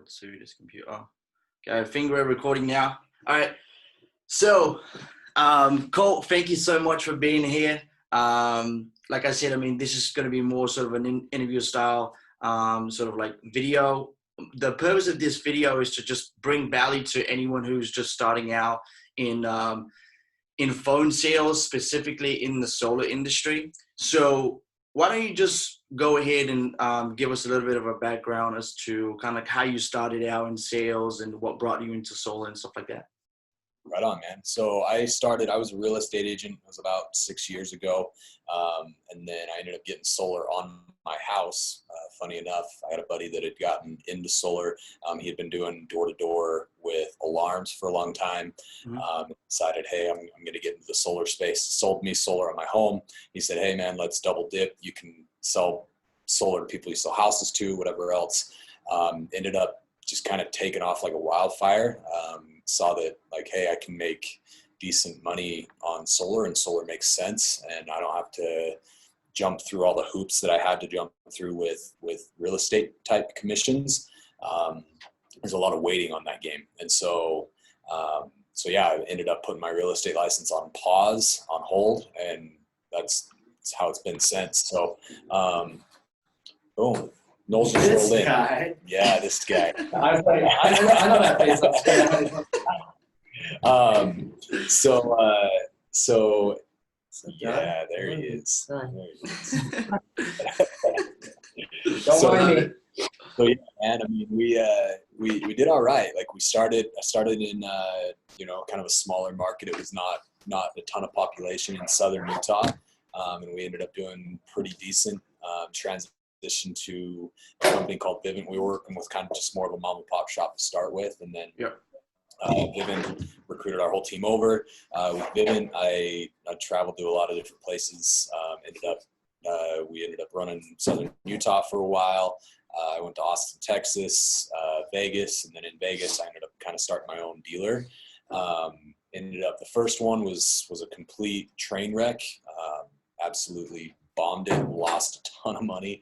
forward to this computer. Okay, I think we're recording now. All right. So, Colt, thank you so much for being here. Like I said, I mean, this is going to be more sort of an interview style, sort of like video. The purpose of this video is to just bring value to anyone who's just starting out in phone sales, specifically in the solar industry. So why don't you just go ahead and give us a little bit of a background as to kind of like how you started out in sales and what brought you into solar and stuff like that. Right on, man. So I was a real estate agent. It was about 6 years ago. And then I ended up getting solar on my house. Funny enough, I had a buddy that had gotten into solar. He had been doing door-to-door with alarms for a long time. Decided, hey, I'm going to get into the solar space. Sold me solar on my home. He said, hey, man, let's double dip. You can sell solar to people you sell houses to, whatever else. Ended up just kind of taking off like a wildfire. Saw that like, hey, I can make decent money on solar and solar makes sense. And I don't have to jump through all the hoops that I had to jump through with real estate type commissions. There's a lot of waiting on that game. And so yeah, I ended up putting my real estate license on pause, on hold. And that's how it's been since. So, boom. Knowles just rolled in. Guy. Yeah, this guy. I know that face. Yeah, there he is. Don't mind me. So yeah, man. I mean, we did all right. Like I started in kind of a smaller market. It was not a ton of population in southern Utah, and we ended up doing pretty decent. Transition to a company called Vivint. We were working with kind of just more of a mom and pop shop to start with, and then Vivint recruited our whole team over. With Vivint, I traveled to a lot of different places. We ended up running southern Utah for a while. I went to Austin, Texas, Vegas, and then in Vegas, I ended up kind of starting my own dealer. The first one was a complete train wreck. Absolutely bombed it, lost a ton of money.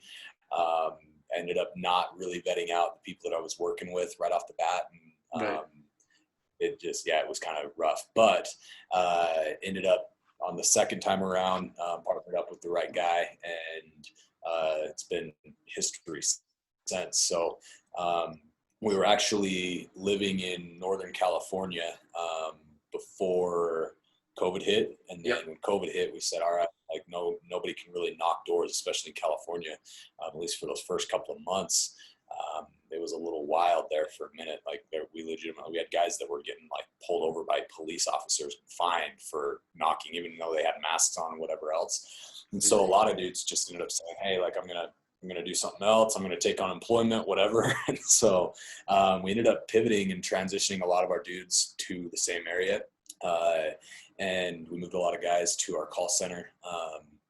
Ended up not really vetting out the people that I was working with right off the bat. And, it was kind of rough, but ended up on the second time around, partnered up with the right guy, and it's been history since. So we were actually living in Northern California before COVID hit. And then when COVID hit, we said, all right, like nobody can really knock doors, especially in California, at least for those first couple of months. It was a little wild there for a minute. Like we had guys that were getting like pulled over by police officers and fined for knocking, even though they had masks on and whatever else. And so a lot of dudes just ended up saying, hey, like I'm going to do something else. I'm going to take on employment, whatever. And so we ended up pivoting and transitioning a lot of our dudes to the same area. And we moved a lot of guys to our call center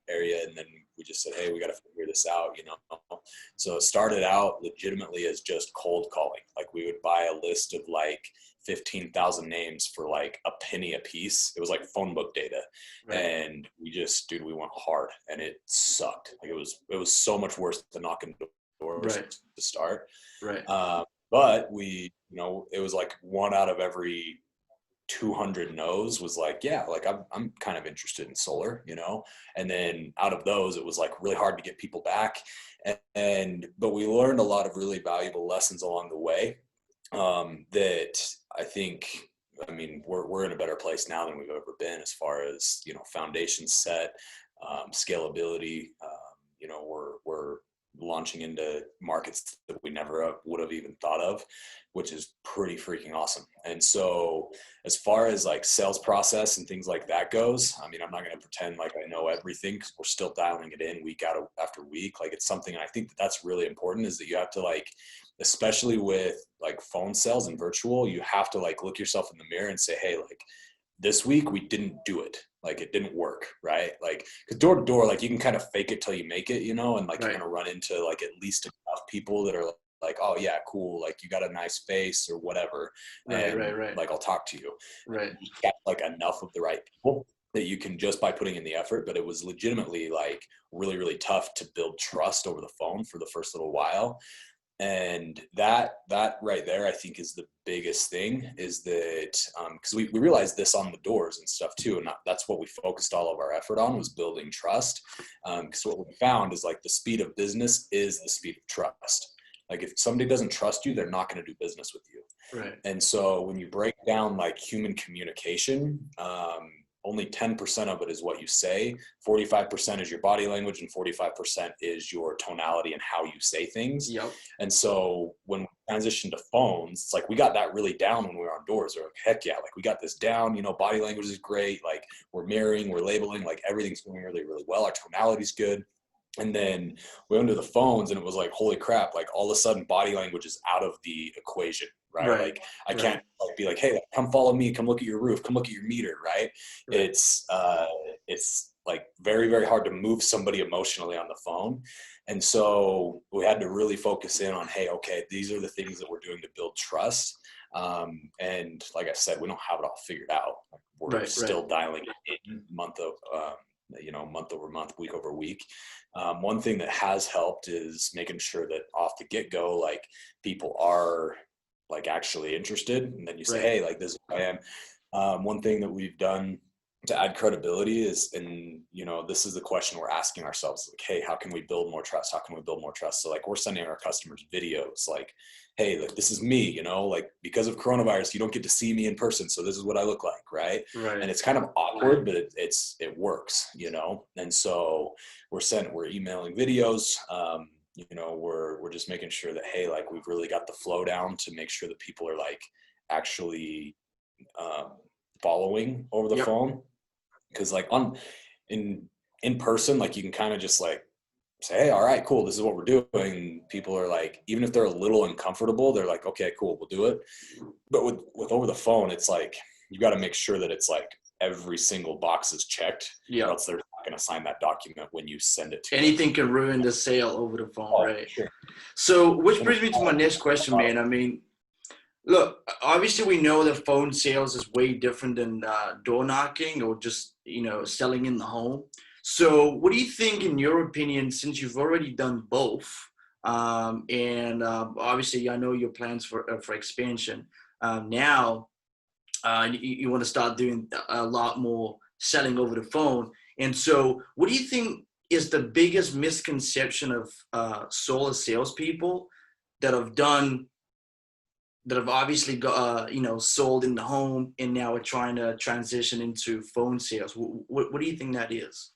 area, and then we just said, hey, we got to figure this out, So it started out legitimately as just cold calling. Like we would buy a list of like 15,000 names for like a penny a piece. It was like phone book data. Right. And we went hard, and it sucked. Like it was so much worse than knocking doors to start. Right. But we, it was like one out of every 200 no's was like, yeah, like I'm kind of interested in solar, and then out of those, it was like really hard to get people back. But we learned a lot of really valuable lessons along the way, that I think, we're in a better place now than we've ever been as far as, foundation set, scalability. We're launching into markets that we never would have even thought of, which is pretty freaking awesome. And so as far as like sales process and things like that goes, I'm not going to pretend like I know everything, because we're still dialing it in week after week. Like it's something, I think that's really important, is that you have to like, especially with like phone sales and virtual, you have to like look yourself in the mirror and say, hey, like this week we didn't do it. Like it didn't work, right? Like, cause door to door, like you can kind of fake it till you make it, and like you're going to run into like at least enough people that are like, oh yeah, cool. Like you got a nice face or whatever. Right. Like I'll talk to you. Right. You got like enough of the right people that you can, just by putting in the effort. But it was legitimately like really, really tough to build trust over the phone for the first little while. And that right there, I think, is the biggest thing, is that because we realized this on the doors and stuff too, and that's what we focused all of our effort on, was building trust. Because what we found is like the speed of business is the speed of trust. Like if somebody doesn't trust you, they're not going to do business with you. Right. And so when you break down like human communication, only 10% of it is what you say, 45% is your body language, and 45% is your tonality and how you say things. Yep. And so when we transitioned to phones, it's like we got that really down when we were on doors. We're like, heck yeah, like we got this down, you know, body language is great, like we're mirroring, we're labeling, like everything's going really, really well. Our tonality's good. And then we went to the phones and it was like, holy crap, like all of a sudden body language is out of the equation, right? Like I can't like be like, hey, come follow me, come look at your roof, come look at your meter, right? It's like very, very hard to move somebody emotionally on the phone. And so we had to really focus in on, hey, okay, these are the things that we're doing to build trust. And like I said, we don't have it all figured out. Like we're still dialing in month over month, week over week. One thing that has helped is making sure that off the get-go, like people are like actually interested. And then you say, hey, like this is who I am. One thing that we've done to add credibility is, and you know, this is the question we're asking ourselves, like, hey, how can we build more trust? How can we build more trust? So like we're sending our customers videos like, hey, like this is me, you know, like because of coronavirus, you don't get to see me in person. So this is what I look like. Right. And it's kind of awkward, but it works, you know? And so we're emailing videos. You know, we're just making sure that, hey, like we've really got the flow down to make sure that people are like actually following over the phone. Because like in person, like you can kind of just like say, hey, all right, cool, this is what we're doing. People are like, even if they're a little uncomfortable, they're like, okay, cool, we'll do it. But with over the phone, it's like you got to make sure that it's like every single box is checked. Or else they're not going to sign that document when you send it to anything them. Can ruin the sale over the phone, right? Sure. So which brings me to my next question, man. I mean, look, obviously we know that phone sales is way different than door knocking or just, you know, selling in the home. So what do you think, in your opinion, since you've already done both, and obviously I know your plans for expansion, now you want to start doing a lot more selling over the phone. And so what do you think is the biggest misconception of solar salespeople that have obviously got, you know, sold in the home and now are trying to transition into phone sales? What do you think that is?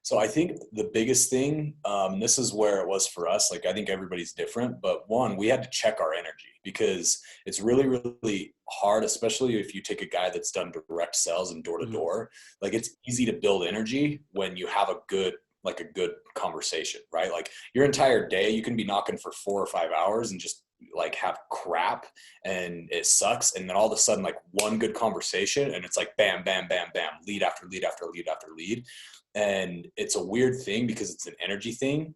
So I think the biggest thing, this is where it was for us, like I think everybody's different, but one, we had to check our energy, because it's really, really hard, especially if you take a guy that's done direct sales and door to door. Like it's easy to build energy when you have a good conversation, right? Like your entire day, you can be knocking for 4 or 5 hours and just like have crap and it sucks. And then all of a sudden, like one good conversation and it's like bam, bam, bam, bam, lead after lead after lead after lead. And it's a weird thing because it's an energy thing.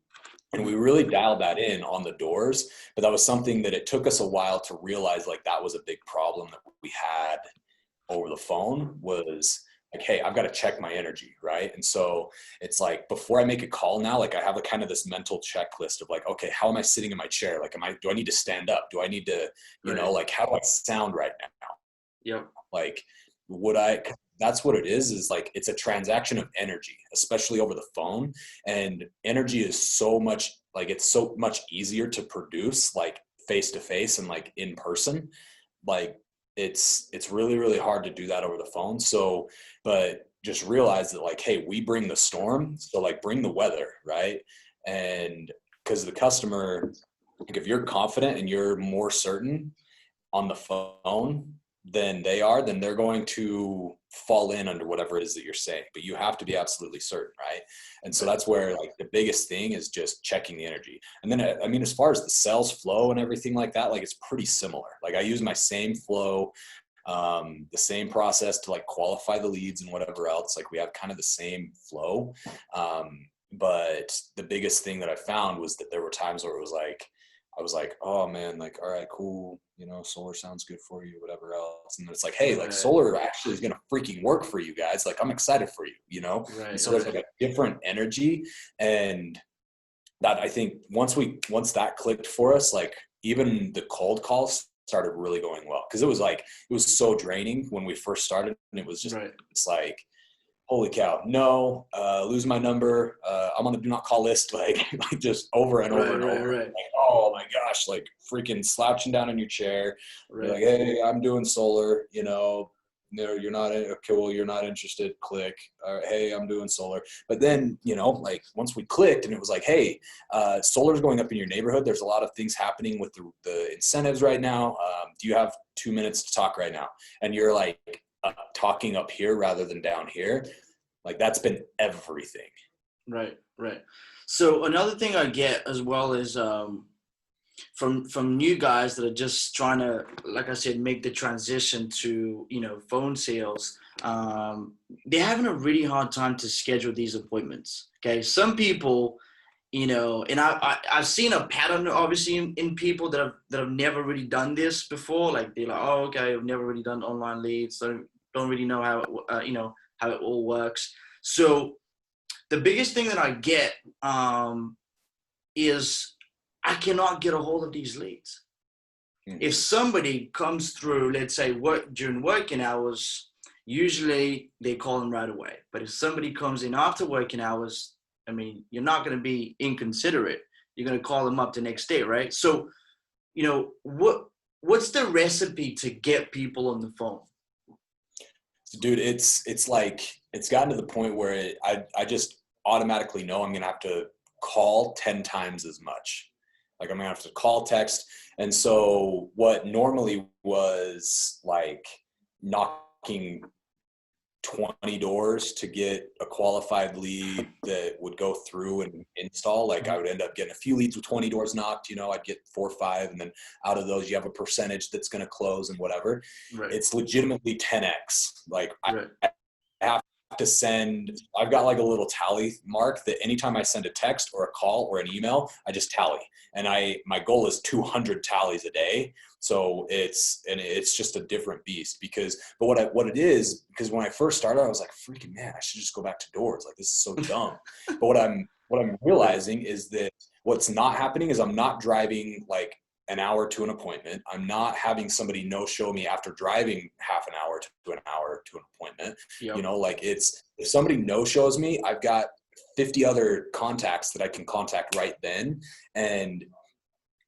And we really dialed that in on the doors, but that was something that it took us a while to realize, like that was a big problem that we had over the phone, was like, hey, I've got to check my energy, right? And so it's like, before I make a call now, like I have a kind of this mental checklist of like, okay, how am I sitting in my chair? Like, do I need to stand up? Do I need to, you know, like how do I sound right now? Yep. Like, that's what it is like, it's a transaction of energy, especially over the phone. And energy is so much, like, it's so much easier to produce like face to face and like in person. Like it's really, really hard to do that over the phone. So, but just realize that like, hey, we bring the storm. So like bring the weather, right? And because the customer, like if you're confident and you're more certain on the phone than they are, then they're going to fall in under whatever it is that you're saying, but you have to be absolutely certain, right? And so that's where like the biggest thing is just checking the energy. And then, I mean, as far as the sales flow and everything like that, like it's pretty similar. Like I use my same flow, the same process to like qualify the leads and whatever else. Like we have kind of the same flow. But the biggest thing that I found was that there were times where it was like, I was like, oh man, like, all right, cool. You know, solar sounds good for you, whatever else. And it's like, hey, like solar actually is going to freaking work for you guys. Like, I'm excited for you, you know? And so there's like a different energy. And that I think once that clicked for us, like even the cold calls started really going well. Cause it was so draining when we first started, and it was just, it's like, holy cow, no, lose my number. I'm on the do not call list, like just over and over and over. Like, oh my gosh, like freaking slouching down in your chair. You're like, hey, I'm doing solar, no, you're not okay. Well, you're not interested. Click. Hey, I'm doing solar. But then, like once we clicked, and it was like, hey, solar's going up in your neighborhood. There's a lot of things happening with the incentives right now. Do you have 2 minutes to talk right now? And you're like talking up here rather than down here. Like that's been everything. Right. So another thing I get as well is from new guys that are just trying to, like I said, make the transition to, phone sales. They're having a really hard time to schedule these appointments. Okay. Some people, and I've seen a pattern obviously in people that have never really done this before. Like they're like, oh, okay, I've never really done online leads. So don't really know how, how it all works. So the biggest thing that I get is I cannot get a hold of these leads. Mm-hmm. If somebody comes through, let's say during working hours, usually they call them right away. But if somebody comes in after working hours, I mean, you're not going to be inconsiderate. You're going to call them up the next day, right? So, what's the recipe to get people on the phone? Dude, it's like, it's gotten to the point where I just automatically know I'm going to have to call 10 times as much. Like I'm going to have to call, text. And so what normally was like knocking 20 doors to get a qualified lead that would go through and install, like I would end up getting a few leads with 20 doors knocked, I'd get 4 or 5. And then out of those, you have a percentage that's going to close and whatever. Right. It's legitimately 10X. Like I have to send, I've got like a little tally mark that anytime I send a text or a call or an email, I just tally. And my goal is 200 tallies a day. So it's just a different beast but what it is, because when I first started, I was like, freaking man, I should just go back to doors. Like this is so dumb. But what I'm realizing is that what's not happening is I'm not driving like an hour to an appointment. I'm not having somebody no-show me after driving half an hour to an hour to an appointment. Yep. Like if somebody no-shows me, I've got 50 other contacts that I can contact right then, and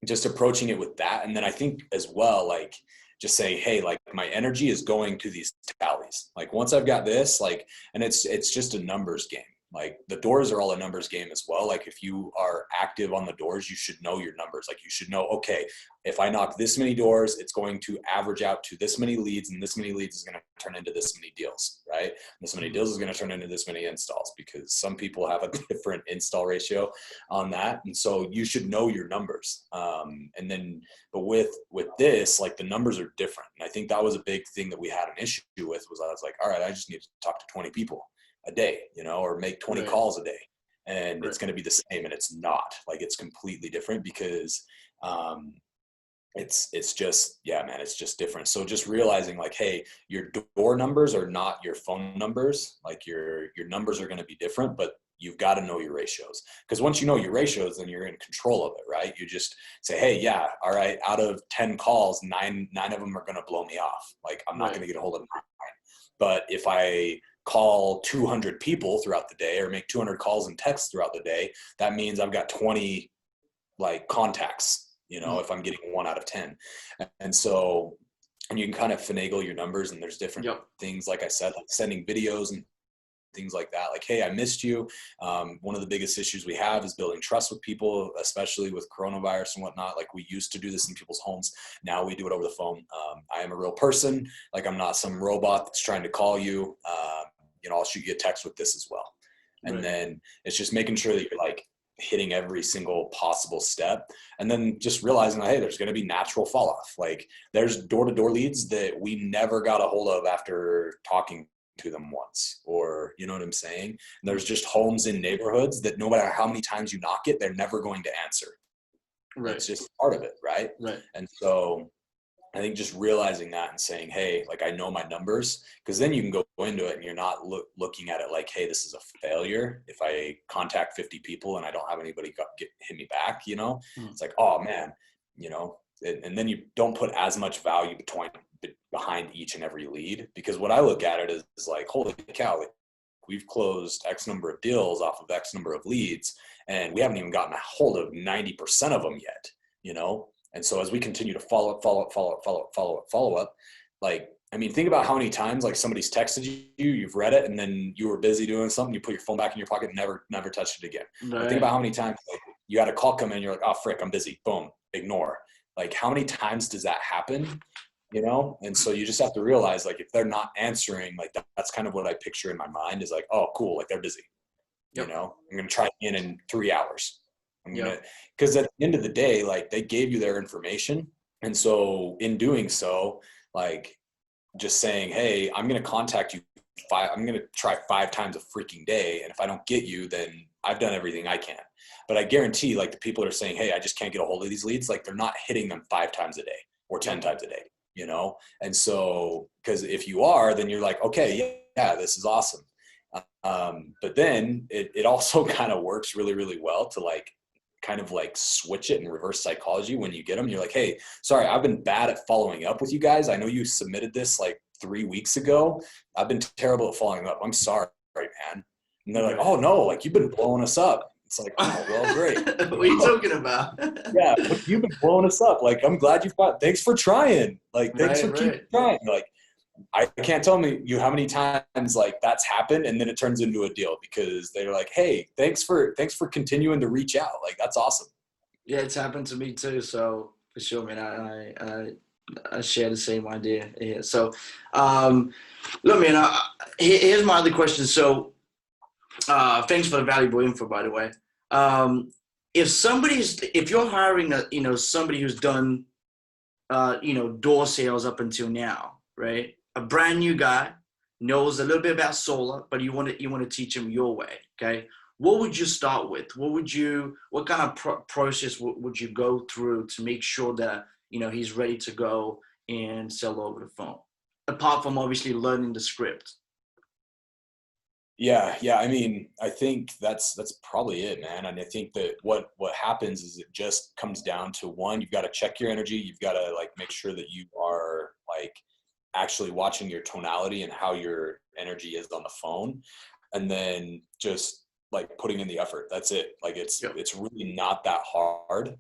just approaching it with that. And then I think as well, like just say, hey, like my energy is going to these tallies. Like once I've got this, like, and it's just a numbers game. Like the doors are all a numbers game as well. Like if you are active on the doors, you should know your numbers. Like you should know, okay, if I knock this many doors, it's going to average out to this many leads, and this many leads is going to turn into this many deals, right? And this many deals is going to turn into this many installs, because some people have a different install ratio on that. And so you should know your numbers. And then, but with this, like the numbers are different. And I think that was a big thing that we had an issue with, was I was like, all right, I just need to talk to 20 people a day, or make 20 calls a day, and it's going to be the same. And it's not. Like it's completely different, because it's just, yeah, man, it's just different. So just realizing like, hey, your door numbers are not your phone numbers. Like your numbers are going to be different, but you've got to know your ratios, because once you know your ratios, then you're in control of it, right? You just say, hey, yeah, all right, out of 10 calls, nine of them are going to blow me off. Like I'm not going to get a hold of 9. But if I call 200 people throughout the day, or make 200 calls and texts throughout the day, that means I've got 20 like contacts, if I'm getting 1 out of 10. And so, and you can kind of finagle your numbers, and there's different things, like I said, like sending videos and things like that. Like, hey, I missed you. One of the biggest issues we have is building trust with people, especially with coronavirus and whatnot. Like we used to do this in people's homes. Now we do it over the phone. I am a real person. Like I'm not some robot that's trying to call you. I'll shoot you a text with this as well. And then it's just making sure that you're like hitting every single possible step, and then just realizing that, hey, there's going to be natural fall off. Like there's door-to-door leads that we never got a hold of after talking to them once, or you know what I'm saying? And there's just homes in neighborhoods that no matter how many times you knock it, they're never going to answer. It's just part of it. Right. And so I think just realizing that and saying, hey, like I know my numbers, because then you can go into it and you're not looking at it like, hey, this is a failure. If I contact 50 people and I don't have anybody hit me back, you know, it's like, oh man, you know, and then you don't put as much value behind each and every lead, because what I look at it is like, holy cow, like, we've closed X number of deals off of X number of leads, and we haven't even gotten a hold of 90% of them yet, you know? And so as we continue to follow up, like, I mean, think about how many times like somebody's texted you, you've read it, and then you were busy doing something, you put your phone back in your pocket, never touched it again. Right. But think about how many times like, you had a call come in, you're like, oh frick, I'm busy, boom, ignore. Like how many times does that happen? You know? And so you just have to realize like, if they're not answering, like that's kind of what I picture in my mind is like, oh cool, like they're busy. Yep. You know, I'm going to try in 3 hours. Because at the end of the day, like they gave you their information. And so in doing so, like just saying, hey, I'm going to contact you I'm going to try 5 times a freaking day. And if I don't get you, then I've done everything I can. But I guarantee like the people that are saying, hey, I just can't get a hold of these leads, like they're not hitting them 5 times a day or 10 times a day, you know? And so, because if you are, then you're like, okay, yeah, this is awesome. But then it also kind of works really, really well to like, kind of like switch it and reverse psychology when you get them. You're like, hey, sorry, I've been bad at following up with you guys. I know you submitted this like 3 weeks ago. I've been terrible at following up. I'm sorry, man. And they're like, oh no, like you've been blowing us up. It's like, oh, well, great. What are you talking about? Yeah, but you've been blowing us up. Like, I'm glad you've got, thanks for trying. Like, thanks for keeping trying. Like, I can't tell you how many times like that's happened and then it turns into a deal because they're like, hey, thanks for continuing to reach out. Like, that's awesome. Yeah, it's happened to me too. So for sure, man, I share the same idea here. So, look, man, here's my other question. So, thanks for the valuable info, by the way. If you're hiring somebody who's done, door sales up until now, right? A brand new guy knows a little bit about solar, but you want to teach him your way. Okay. What would you start with? What kind of process would you go through to make sure that, he's ready to go and sell over the phone? Apart from obviously learning the script. Yeah. I mean, I think that's probably it, man. And I think that what happens is it just comes down to one, you've got to check your energy. You've got to like make sure that you are like actually watching your tonality and how your energy is on the phone. And then just like putting in the effort. That's it. Like it's really not that hard.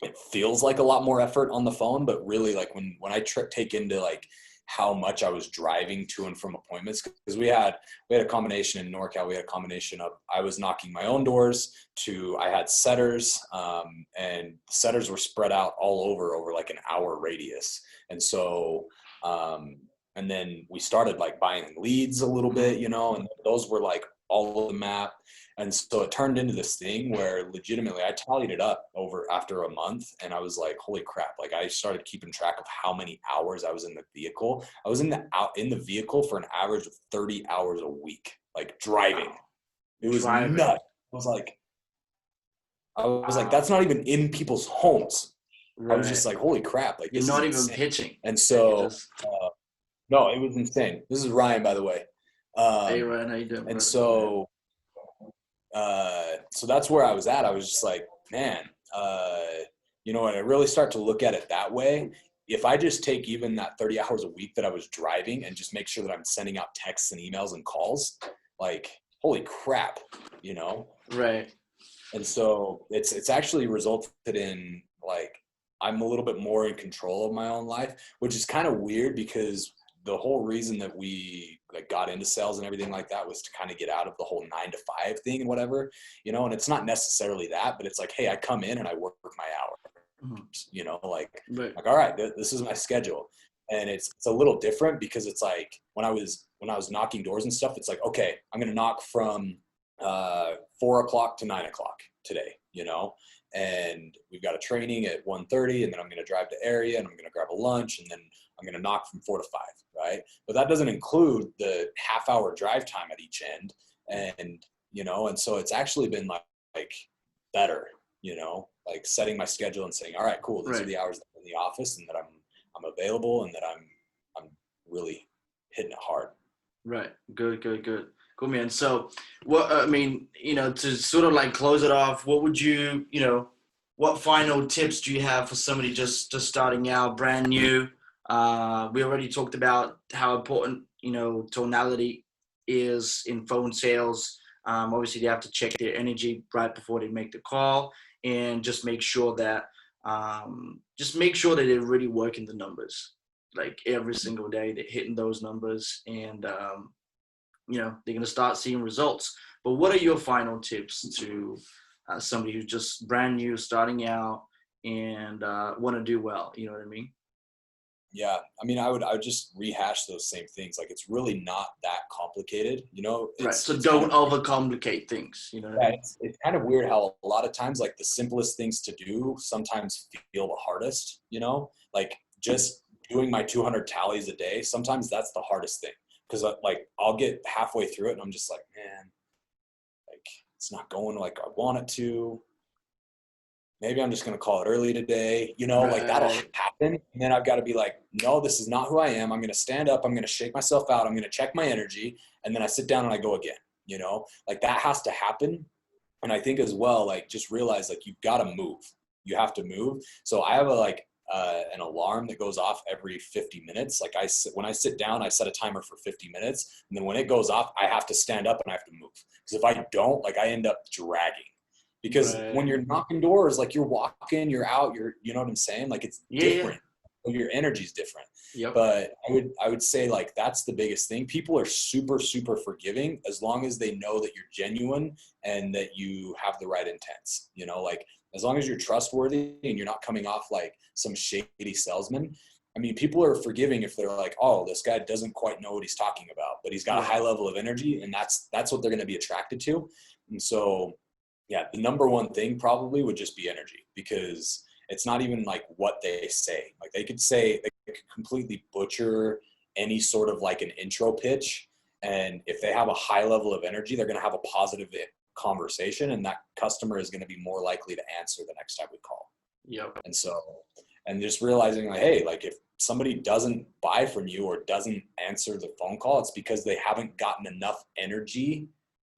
It feels like a lot more effort on the phone, but really like when I take into like how much I was driving to and from appointments, because we had a combination in NorCal. We had a combination of I was knocking my own doors to I had setters, and setters were spread out all over like an hour radius. And so, and then we started like buying leads a little bit, and those were like all over the map. And so it turned into this thing where legitimately I tallied it up after a month, and I was like, holy crap. Like I started keeping track of how many hours I was in the vehicle. I was in the vehicle for an average of 30 hours a week, like driving. It was nuts. I was like, that's not even in people's homes. Right. I was just like, holy crap. Like, you're not even pitching. And so, no, it was insane. This is Ryan, by the way. Hey, Ryan, how you doing? And so that's where I was at. I was just like, man, and I really start to look at it that way. If I just take even that 30 hours a week that I was driving and just make sure that I'm sending out texts and emails and calls, like, holy crap, Right. And so it's actually resulted in like, I'm a little bit more in control of my own life, which is kind of weird because the whole reason that we like got into sales and everything like that was to kind of get out of the whole 9 to 5 thing and whatever, and it's not necessarily that, but it's like, hey, I come in and I work my hours, like, all right, this is my schedule. And it's a little different because it's like when I was knocking doors and stuff, it's like, okay, I'm going to knock from 4 o'clock to 9 o'clock today, and we've got a training at 1:30, and then I'm going to drive to area and I'm going to grab a lunch, and then I'm going to knock from 4 to 5. Right. But that doesn't include the half-hour drive time at each end. And, and so it's actually been like better, like setting my schedule and saying, all right, cool. These are the hours that I'm in the office and that I'm available and that I'm really hitting it hard. Right. Good. Cool, man. So, what I mean, to sort of like close it off, what would you, what final tips do you have for somebody just starting out, brand new? We already talked about how important, tonality is in phone sales. Obviously, they have to check their energy right before they make the call, and just make sure that they're really working the numbers, like every single day. They're hitting those numbers, and they're going to start seeing results. But what are your final tips to somebody who's just brand new, starting out, and want to do well? You know what I mean? Yeah. I mean, I would just rehash those same things. Like, it's really not that complicated, Right. So it's don't overcomplicate things. You know what I mean? it's kind of weird how a lot of times, like, the simplest things to do sometimes feel the hardest, like just doing my 200 tallies a day. Sometimes that's the hardest thing. Cause like I'll get halfway through it and I'm just like, man, like it's not going like I want it to. Maybe I'm just going to call it early today, like that'll happen. And then I've got to be like, no, this is not who I am. I'm going to stand up. I'm going to shake myself out. I'm going to check my energy. And then I sit down and I go again, like that has to happen. And I think as well, like just realize like you've got to move. You have to move. So I have an alarm that goes off every 50 minutes. Like when I sit down, I set a timer for 50 minutes. And then when it goes off, I have to stand up and I have to move. Because if I don't, like I end up dragging. Because when you're knocking doors, like you're walking, you're out, you know what I'm saying? Like it's different. Yeah. Your energy's different. Yep. But I would say like that's the biggest thing. People are super, super forgiving as long as they know that you're genuine and that you have the right intents, like as long as you're trustworthy and you're not coming off like some shady salesman. I mean, people are forgiving if they're like, oh, this guy doesn't quite know what he's talking about, but he's got a high level of energy, and that's what they're going to be attracted to. And so, yeah, the number one thing probably would just be energy, because it's not even like what they say. Like they could completely butcher any sort of like an intro pitch. And if they have a high level of energy, they're going to have a positive conversation, and that customer is going to be more likely to answer the next time we call. Yep. And just realizing like, hey, like if somebody doesn't buy from you or doesn't answer the phone call, it's because they haven't gotten enough energy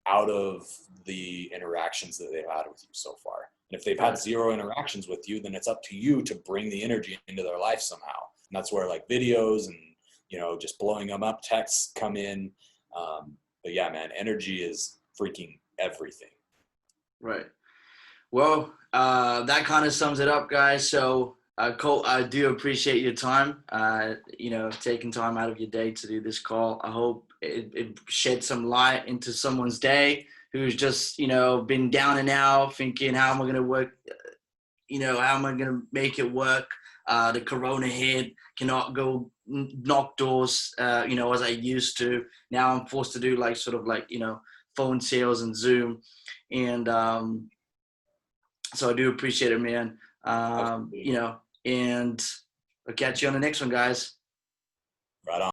out of the interactions that they've had with you so far. And if they've had zero interactions with you, then it's up to you to bring the energy into their life somehow. And that's where like videos and, just blowing them up texts come in. But yeah, man, energy is freaking everything. Right. Well, that kind of sums it up, guys. So, Colt, I do appreciate your time, taking time out of your day to do this call. I hope it shed some light into someone's day who's just, been down and out thinking, how am I going to work? How am I going to make it work? The Corona hit, cannot go knock doors, as I used to. Now I'm forced to do phone sales and Zoom. And, so I do appreciate it, man. And I'll catch you on the next one, guys. Right on.